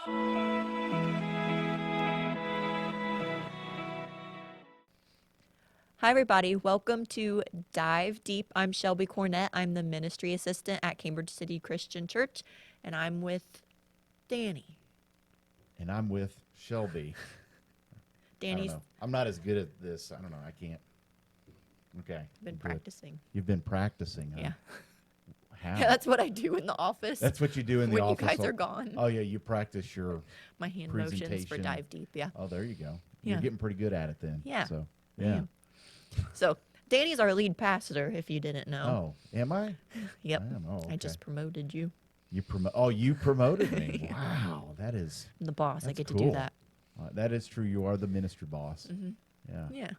Hi, everybody. Welcome to Dive Deep. I'm Shelby Cornett. I'm the ministry assistant at Cambridge City Christian Church, and I'm with Danny. And I'm with Shelby. I don't Danny's know. I'm not as good at this. I don't know. I can't. Okay. been Do it. practicing. You've been practicing, huh? Yeah. How? Yeah, that's what I do in the office. That's what you do in the when office. you guys are gone. Oh, yeah. You practice your My hand motions for presentation. Dive Deep. Yeah. Oh, there you go. Yeah. You're getting pretty good at it then. Yeah. So, I yeah. am. So, Danny's our lead pastor, if you didn't know. Oh, am I? Yep. I am. Oh, okay. I just promoted you. You promoted me. Wow. That is. I'm the boss. I That's get to cool. do that. That is true. You are the ministry boss. Mm-hmm. Yeah.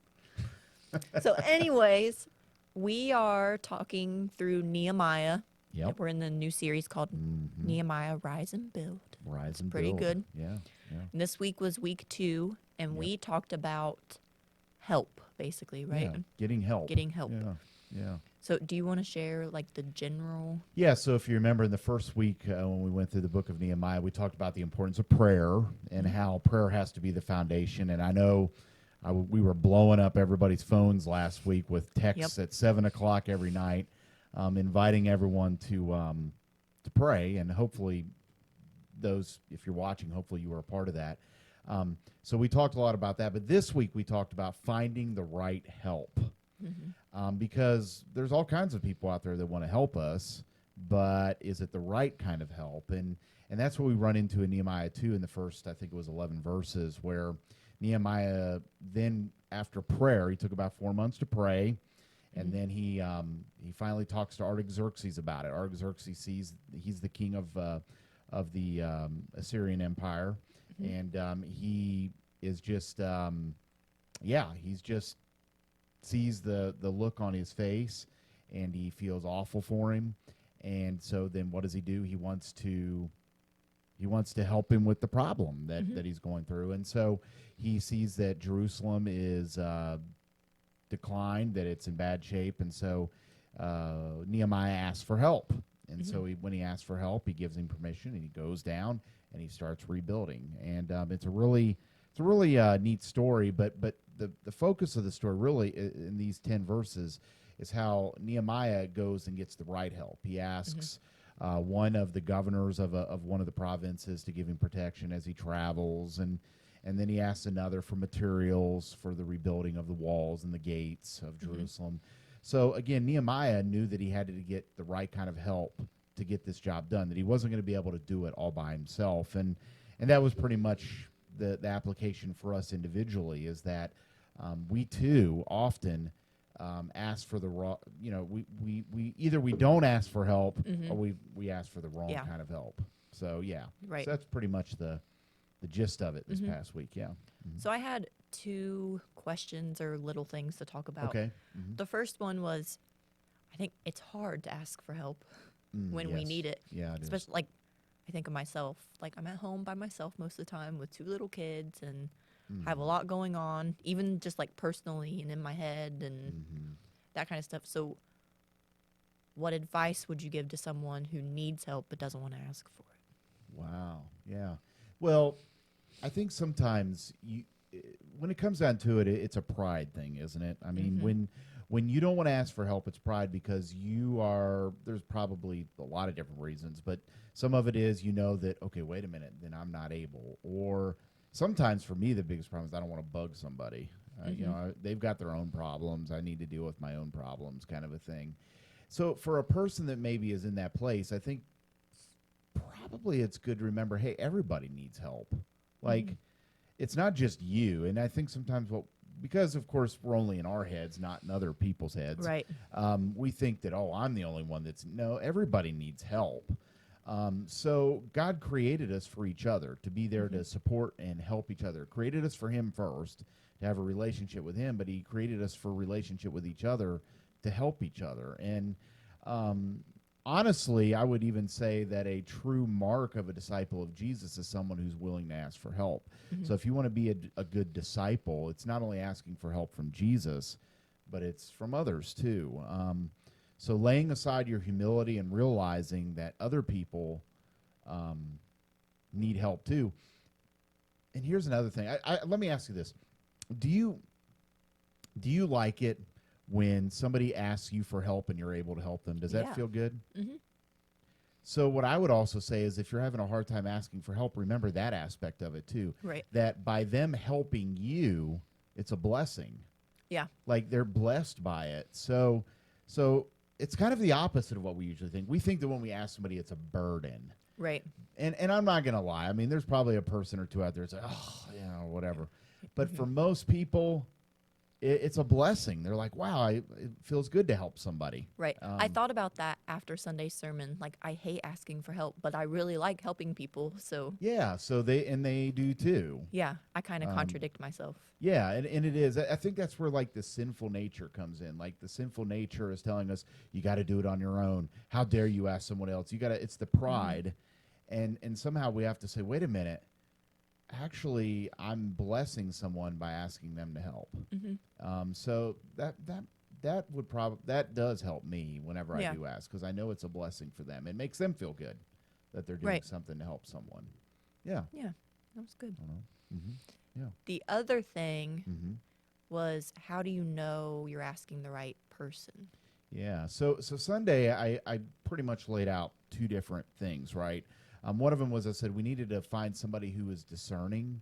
Yeah. So, anyways, we are talking through Nehemiah. Yep. We're in the new series called Nehemiah Rise and Build. Rise and pretty build. good. Yeah. Yeah. And this week was week 2, and we talked about help, basically, right? Yeah. Getting help. Getting help. Yeah. Yeah. So do you want to share, like, the general? Yeah, so if you remember in the first week when we went through the book of Nehemiah, we talked about the importance of prayer and how prayer has to be the foundation. And I know we were blowing up everybody's phones last week with texts at 7 o'clock every night, inviting everyone to pray. And hopefully those, if you're watching, hopefully you were a part of that. So we talked a lot about that. But this week we talked about finding the right help. Because there's all kinds of people out there that want to help us, but is it the right kind of help? And that's what we run into in Nehemiah 2 in the first, I think it was 11 verses, where Nehemiah then, after prayer, he took about 4 months to pray, and then he finally talks to Artaxerxes about it. Artaxerxes sees he's the king of the Assyrian Empire, and he is just, he's just sees the look on his face, and he feels awful for him. And so then what does he do? He wants to help him with the problem that he's going through. And so he sees that Jerusalem is declined, that it's in bad shape. And so Nehemiah asks for help. And so when he asks for help, he gives him permission, and he goes down and he starts rebuilding. And it's a really neat story, but the focus of the story really in these 10 verses is how Nehemiah goes and gets the right help. He asks one of the governors of one of the provinces to give him protection as he travels, and then he asks another for materials for the rebuilding of the walls and the gates of Jerusalem. So again, Nehemiah knew that he had to get the right kind of help to get this job done, that he wasn't going to be able to do it all by himself. And that was pretty much the application for us individually, is that we too often ask for the wrong, we either we don't ask for help or we ask for the wrong kind of help. So Right. So that's pretty much the gist of it this past week. Yeah. So I had 2 questions or little things to talk about. Okay. The first one was, I think it's hard to ask for help when we Yes. need it. Yeah, it is. Especially, like, I think of myself. Like, I'm at home by myself most of the time with 2 little kids, and I have a lot going on, even just, like, personally and in my head and that kind of stuff. So what advice would you give to someone who needs help but doesn't want to ask for it? Wow. Yeah. Well, I think sometimes when it comes down to it, it's a pride thing, isn't it? I mean, when you don't want to ask for help, it's pride because there's probably a lot of different reasons, but some of it is, that, okay, wait a minute, then I'm not able. Or sometimes for me, the biggest problem is I don't want to bug somebody. They've got their own problems. I need to deal with my own problems, kind of a thing. So for a person that maybe is in that place, I think probably it's good to remember, hey, everybody needs help. Like, it's not just you. And I think sometimes because of course we're only in our heads, not in other people's heads. Right. We think that, I'm the only one no, everybody needs help. So God created us for each other, to be there to support and help each other. Created us for him first, to have a relationship with him, but he created us for a relationship with each other to help each other. And honestly, I would even say that a true mark of a disciple of Jesus is someone who's willing to ask for help. So if you want to be a good disciple, it's not only asking for help from Jesus, but it's from others too. So laying aside your humility and realizing that other people need help too. And here's another thing. Let me ask you this: Do you like it when somebody asks you for help and you're able to help them? Does that Yeah. feel good? Mm-hmm. So what I would also say is, if you're having a hard time asking for help, remember that aspect of it too. Right. That by them helping you, it's a blessing. Yeah. Like they're blessed by it. So it's kind of the opposite of what we usually think. We think that when we ask somebody, it's a burden. Right. And I'm not gonna lie. I mean, there's probably a person or two out there that's like, oh, whatever. But for most people, it's a blessing. They're like, wow, it feels good to help somebody. Right. I thought about that after Sunday's sermon. Like, I hate asking for help, but I really like helping people. So, Yeah. So they do too. yeah, I kind of contradict myself. Yeah, and it is. I think that's where like the sinful nature comes in. Like the sinful nature is telling us you got to do it on your own. How dare you ask someone else? You got to. It's the pride, and somehow we have to say, wait a minute. Actually, I'm blessing someone by asking them to help. So that would probably that does help me whenever I Yeah. do ask, because I know it's a blessing for them. It makes them feel good that they're doing Right. something to help someone. Yeah. Yeah, that was good. I don't know. Yeah. The other thing Mm-hmm. was, how do you know you're asking the right person? Yeah. So Sunday, I pretty much laid out two different things, right? One of them was, I said we needed to find somebody who is discerning,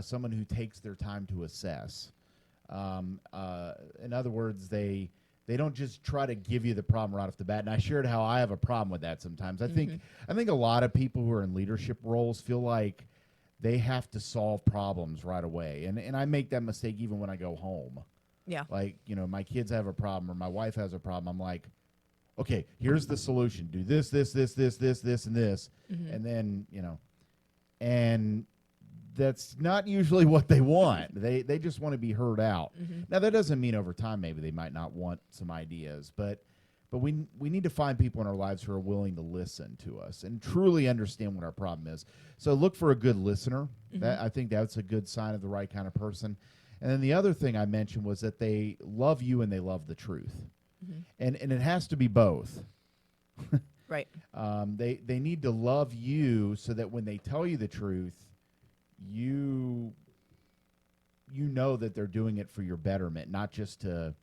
someone who takes their time to assess. In other words, they don't just try to give you the problem right off the bat. And I shared how I have a problem with that sometimes. I think a lot of people who are in leadership roles feel like they have to solve problems right away. And I make that mistake even when I go home. Yeah. Like, my kids have a problem or my wife has a problem. I'm like, okay, here's the solution. Do this, and this. And then, and that's not usually what they want. They just want to be heard out. Now, that doesn't mean over time maybe they might not want some ideas, but we need to find people in our lives who are willing to listen to us and truly understand what our problem is. So look for a good listener. I think that's a good sign of the right kind of person. And then the other thing I mentioned was that they love you and they love the truth. And it has to be both. Right. They need to love you so that when they tell you the truth, you know that they're doing it for your betterment, not just to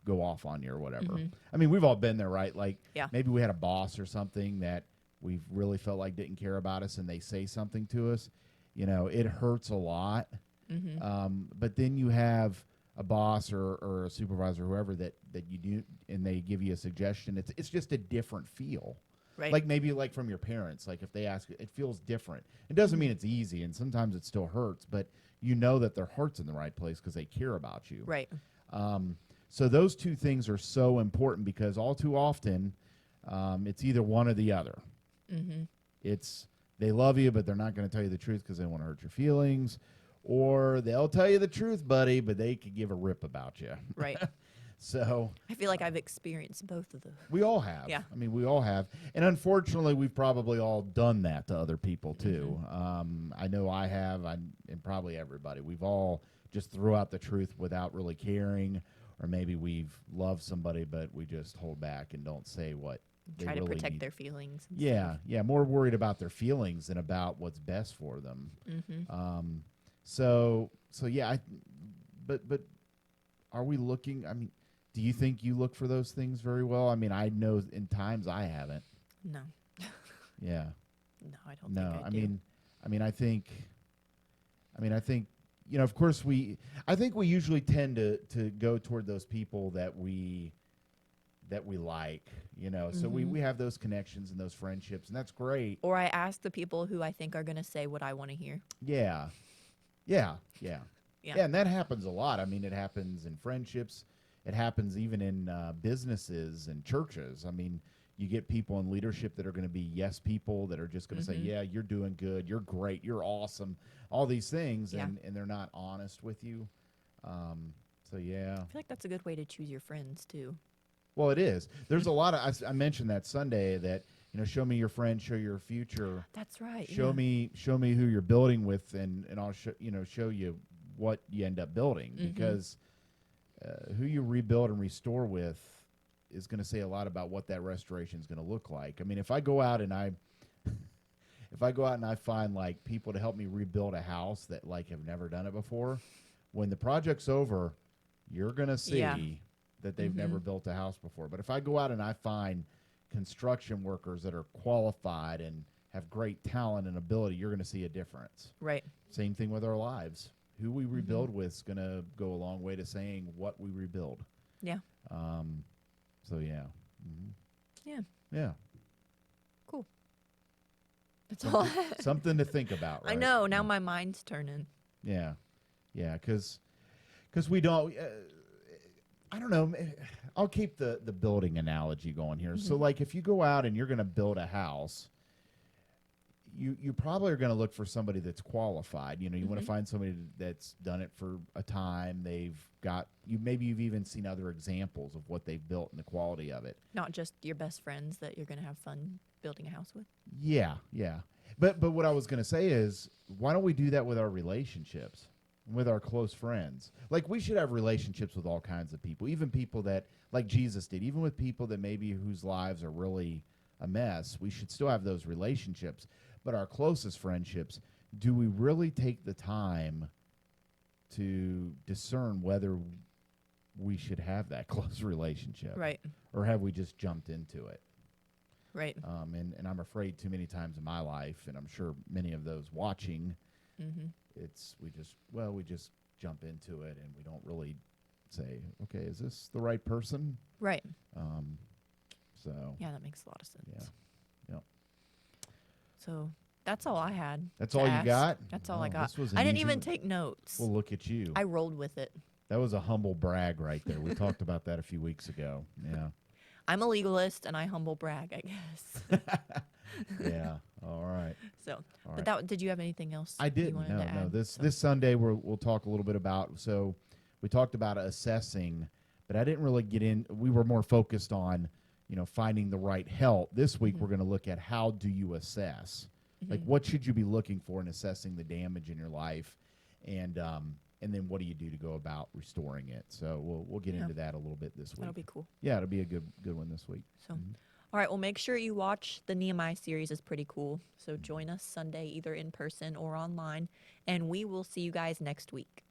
go off on you or whatever. I mean, we've all been there, right? Like, Yeah. maybe we had a boss or something that we really felt like didn't care about us, and they say something to us. It hurts a lot. But then you have a boss or a supervisor, whoever that you do, and they give you a suggestion. It's just a different feel. Right. Like maybe like from your parents, like if they ask, it feels different. It doesn't mean it's easy, and sometimes it still hurts, but you know that their heart's in the right place because they care about you. Right. So those two things are so important, because all too often it's either one or the other. It's they love you, but they're not going to tell you the truth because they want to hurt your feelings, or they'll tell you the truth, buddy, but they could give a rip about you. Right. So I feel like I've experienced both of those. we all have. Yeah. I mean, we all have. And unfortunately, we've probably all done that to other people, too. I know I have, and probably everybody. We've all just threw out the truth without really caring, or maybe we've loved somebody, but we just hold back and don't say what they Try to really protect need. their feelings. And Yeah, yeah, more worried about their feelings than about what's best for them. So yeah, but are we looking? I mean, do you think you look for those things very well? I mean, I know in times I haven't. No. Yeah. No, I don't No, think I I do. mean, I think, of course I think we usually tend to go toward those people that we like, so we have those connections and those friendships, and that's great. Or I ask the people who I think are going to say what I want to hear. Yeah. Yeah. And that happens a lot. I mean, it happens in friendships. It happens even in businesses and churches. I mean, you get people in leadership that are going to be yes people that are just going to say, yeah, you're doing good, you're great, you're awesome, all these things, Yeah. and they're not honest with you. So, yeah. I feel like that's a good way to choose your friends, too. Well, it is. There's a lot of, I mentioned that Sunday that, show me your friend, show your future. That's right. Show yeah. me who you're building with, and I'll show you what you end up building, because who you rebuild and restore with is going to say a lot about what that restoration is going to look like. I mean, if I go out and if I go out and I find like people to help me rebuild a house that like have never done it before, when the project's over, you're gonna see Yeah. that they've never built a house before. But if I go out and I find construction workers that are qualified and have great talent and ability, you're gonna see a difference. Right. Same thing with our lives. Who we rebuild with is gonna go a long way to saying what we rebuild. Yeah. So yeah. Yeah. Yeah. Cool. That's all. Something to think about, right? I know. Now my mind's turning. Yeah. Yeah, because we don't I don't know. I'll keep the building analogy going here. So like if you go out and you're going to build a house, you probably are going to look for somebody that's qualified. You know, you want to find somebody that's done it for a time. They've got maybe you've even seen other examples of what they've built and the quality of it. Not just your best friends that you're going to have fun building a house with. Yeah, yeah. But what I was going to say is, why don't we do that with our relationships, with our close friends? Like, we should have relationships with all kinds of people, even people that, like Jesus did, even with people that maybe whose lives are really a mess. We should still have those relationships. But our closest friendships, do we really take the time to discern whether we should have that close relationship? Right. Or have we just jumped into it? Right. And I'm afraid too many times in my life, and I'm sure many of those watching, we just jump into it and we don't really say, okay, is this the right person? Right. So Yeah, that makes a lot of sense. yeah. So that's all I had. That's to all you ask. got? That's all I Oh, got. this was an I didn't easy even one. take notes. Well, look at you. I rolled with it. That was a humble brag right there. We talked about that a few weeks ago. Yeah. I'm a legalist and I humble brag, I guess. Yeah. All right. So, All but right. did you have anything else? I You didn't. wanted No, to no. add? This Sunday we'll talk a little bit about. So we talked about assessing, but I didn't really get in. We were more focused on, finding the right help. This week we're going to look at how do you assess. Like, what should you be looking for in assessing the damage in your life, and then what do you do to go about restoring it? So we'll get into that a little bit this week. That'll be cool. Yeah, it'll be a good one this week. So, all right. Well, make sure you watch the Nehemiah series. It's pretty cool. So join us Sunday, either in person or online, and we will see you guys next week.